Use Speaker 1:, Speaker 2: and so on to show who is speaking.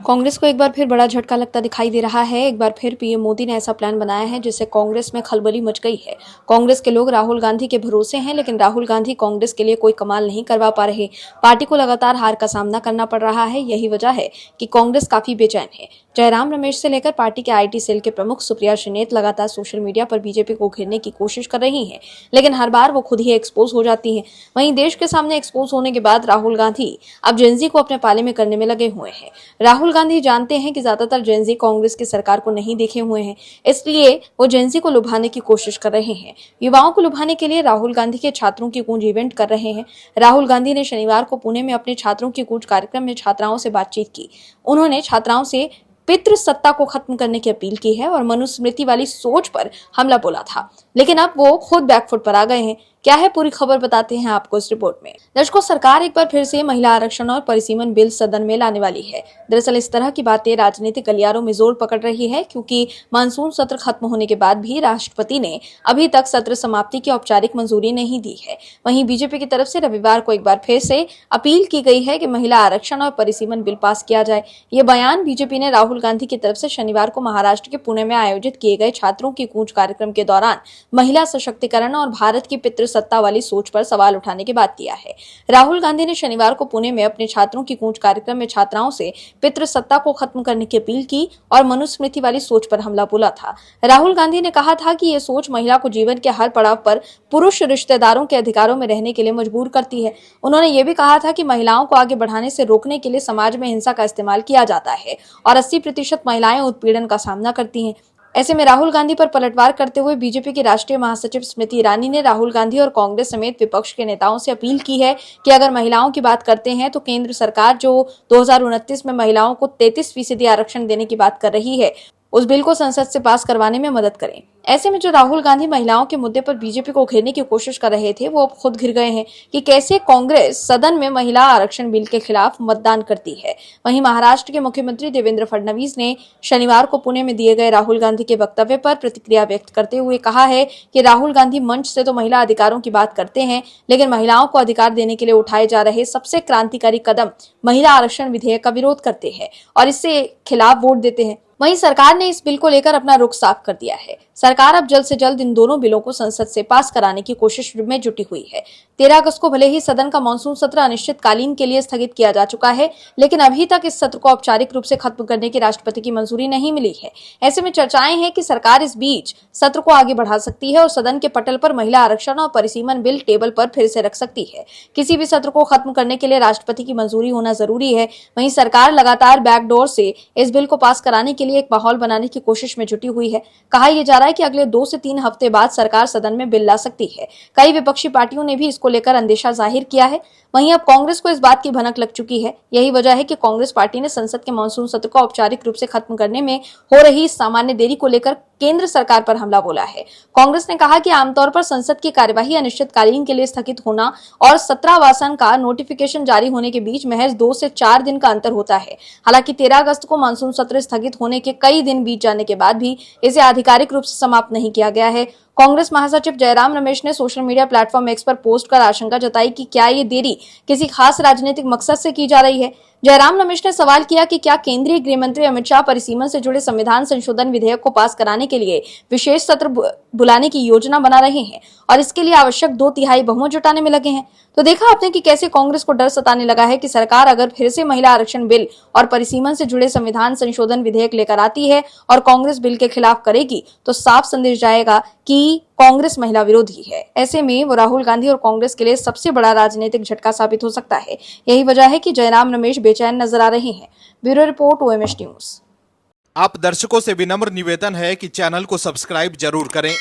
Speaker 1: कांग्रेस को एक बार फिर बड़ा झटका लगता दिखाई दे रहा है। एक बार फिर पीएम मोदी ने ऐसा प्लान बनाया है जिससे कांग्रेस में खलबली मच गई है। कांग्रेस के लोग राहुल गांधी के भरोसे हैं, लेकिन राहुल गांधी कांग्रेस के लिए कोई कमाल नहीं करवा पा रहे। पार्टी को लगातार हार का सामना करना पड़ रहा है। यही वजह है कि कांग्रेस काफी बेचैन है। जयराम रमेश से लेकर पार्टी के आईटी सेल के प्रमुख सुप्रिया श्रीनेत लगातार सोशल मीडिया पर बीजेपी को घेरने की कोशिश कर रही हैं, लेकिन हर बार वो खुद ही एक्सपोज हो जाती हैं। वहीं देश के सामने एक्सपोज होने के बाद राहुल गांधी अब जेनजी को अपने पाले में करने में लगे हुए हैं। राहुल गांधी जानते हैं कि ज्यादातर जेनजी कांग्रेस की सरकार को नहीं देखे हुए हैं, इसलिए वो जेनजी को लुभाने की कोशिश कर रहे हैं। युवाओं को लुभाने के लिए राहुल गांधी के छात्रों की गूंज इवेंट कर रहे हैं। राहुल गांधी ने शनिवार को पुणे में अपने छात्रों की गूंज कार्यक्रम में छात्राओं से बातचीत की। उन्होंने छात्राओं से पितृ सत्ता को खत्म करने की अपील की है और मनुस्मृति वाली सोच पर हमला बोला था, लेकिन अब वो खुद बैकफुट पर आ गए हैं। क्या है पूरी खबर, बताते हैं आपको इस रिपोर्ट में। दर्शकों, सरकार एक बार फिर से महिला आरक्षण और परिसीमन बिल सदन में लाने वाली है। दरअसल इस तरह की बातें राजनीतिक गलियारों में जोर पकड़ रही है, क्योंकि मानसून सत्र खत्म होने के बाद भी राष्ट्रपति ने अभी तक सत्र समाप्ति की औपचारिक मंजूरी नहीं दी है। वहीं बीजेपी की तरफ से रविवार को एक बार फिर से अपील की गई है कि महिला आरक्षण और परिसीमन बिल पास किया जाए। ये बयान बीजेपी ने राहुल गांधी की तरफ से शनिवार को महाराष्ट्र के पुणे में आयोजित किए गए छात्रों की गूंज कार्यक्रम के दौरान महिला सशक्तिकरण और भारत की पितृ सत्ता वाली सोच पर सवाल उठाने के बाद किया है। राहुल गांधी ने शनिवार को पुणे में अपने छात्रों की गूंज कार्यक्रम में छात्राओं से पितृ सत्ता को खत्म करने की अपील की और मनुस्मृति वाली सोच पर हमला बोला था। राहुल गांधी ने कहा था कि यह सोच महिला को जीवन के हर पड़ाव पर पुरुष रिश्तेदारों के अधिकारों में रहने के लिए मजबूर करती है। उन्होंने ये भी कहा था कि महिलाओं को आगे बढ़ाने से रोकने के लिए समाज में हिंसा का इस्तेमाल किया जाता है और 80% महिलाएं उत्पीड़न का सामना करती हैं। ऐसे में राहुल गांधी पर पलटवार करते हुए बीजेपी की राष्ट्रीय महासचिव स्मृति ईरानी ने राहुल गांधी और कांग्रेस समेत विपक्ष के नेताओं से अपील की है कि अगर महिलाओं की बात करते हैं तो केंद्र सरकार जो 2029 में महिलाओं को 33% आरक्षण देने की बात कर रही है, उस बिल को संसद से पास करवाने में मदद करें। ऐसे में जो राहुल गांधी महिलाओं के मुद्दे पर बीजेपी को घेरने की कोशिश कर रहे थे, वो अब खुद घिर गए हैं कि कैसे कांग्रेस सदन में महिला आरक्षण बिल के खिलाफ मतदान करती है। वहीं महाराष्ट्र के मुख्यमंत्री देवेंद्र फडणवीस ने शनिवार को पुणे में दिए गए राहुल गांधी के वक्तव्य पर प्रतिक्रिया व्यक्त करते हुए कहा है कि राहुल गांधी मंच से तो महिला अधिकारों की बात करते हैं, लेकिन महिलाओं को अधिकार देने के लिए उठाए जा रहे सबसे क्रांतिकारी कदम महिला आरक्षण विधेयक का विरोध करते हैं और इससे खिलाफ वोट देते हैं। वहीं सरकार ने इस बिल को लेकर अपना रुख साफ कर दिया है। सरकार अब जल्द से जल्द इन दोनों बिलों को संसद से पास कराने की कोशिश में जुटी हुई है। 13 अगस्त को भले ही सदन का मानसून सत्र अनिश्चितकालीन के लिए स्थगित किया जा चुका है, लेकिन अभी तक इस सत्र को औपचारिक रूप से खत्म करने की राष्ट्रपति की मंजूरी नहीं मिली है। ऐसे में चर्चाएं हैं कि सरकार इस बीच सत्र को आगे बढ़ा सकती है और सदन के पटल पर महिला आरक्षण और परिसीमन बिल टेबल पर फिर से रख सकती है। किसी भी सत्र को खत्म करने के लिए राष्ट्रपति की मंजूरी होना जरूरी है। वहीं सरकार लगातार बैकडोर से इस बिल को पास कराने के लिए एक माहौल बनाने की कोशिश में जुटी हुई है। कहा यह जा रहा है कि अगले 2 से 3 हफ्ते बाद सरकार सदन में बिल ला सकती है। कई विपक्षी पार्टियों ने भी इसको लेकर अंदेशा जाहिर किया है। वहीं अब कांग्रेस को इस बात की भनक लग चुकी है। यही वजह है कि कांग्रेस पार्टी ने संसद के मानसून सत्र को औपचारिक रूप से खत्म करने में हो रही सामान्य देरी को लेकर केंद्र सरकार पर हमला बोला है। कांग्रेस ने कहा कि आमतौर पर संसद की कार्यवाही अनिश्चितकालीन के लिए स्थगित होना और सत्रावसान का नोटिफिकेशन जारी होने के बीच महज 2 से 4 दिन का अंतर होता है। हालांकि 13 अगस्त को मानसून सत्र स्थगित होने के कई दिन बीत जाने के बाद भी इसे आधिकारिक रूप से समाप्त नहीं किया गया है। कांग्रेस महासचिव जयराम रमेश ने सोशल मीडिया प्लेटफॉर्म एक्स पर पोस्ट कर आशंका जताई कि क्या ये देरी किसी खास राजनीतिक मकसद से की जा रही है। जयराम रमेश ने सवाल किया कि क्या केंद्रीय गृह मंत्री अमित शाह परिसीमन से जुड़े संविधान संशोधन विधेयक को पास कराने के लिए विशेष सत्र बुलाने की योजना बना रहे हैं और इसके लिए आवश्यक 2/3 बहुमत जुटाने में लगे हैं। तो देखा आपने कि कैसे कांग्रेस को डर सताने लगा है कि सरकार अगर फिर से महिला आरक्षण बिल और परिसीमन से जुड़े संविधान संशोधन विधेयक लेकर आती है और कांग्रेस बिल के खिलाफ करेगी, तो साफ संदेश जाएगा कि कांग्रेस महिला विरोधी है। ऐसे में वो राहुल गांधी और कांग्रेस के लिए सबसे बड़ा राजनीतिक झटका साबित हो सकता है। यही वजह है कि जयराम रमेश बेचैन नजर आ रहे हैं। Bureau report, OMS news.
Speaker 2: आप दर्शकों से विनम्र निवेदन है कि चैनल को सब्सक्राइब जरूर करें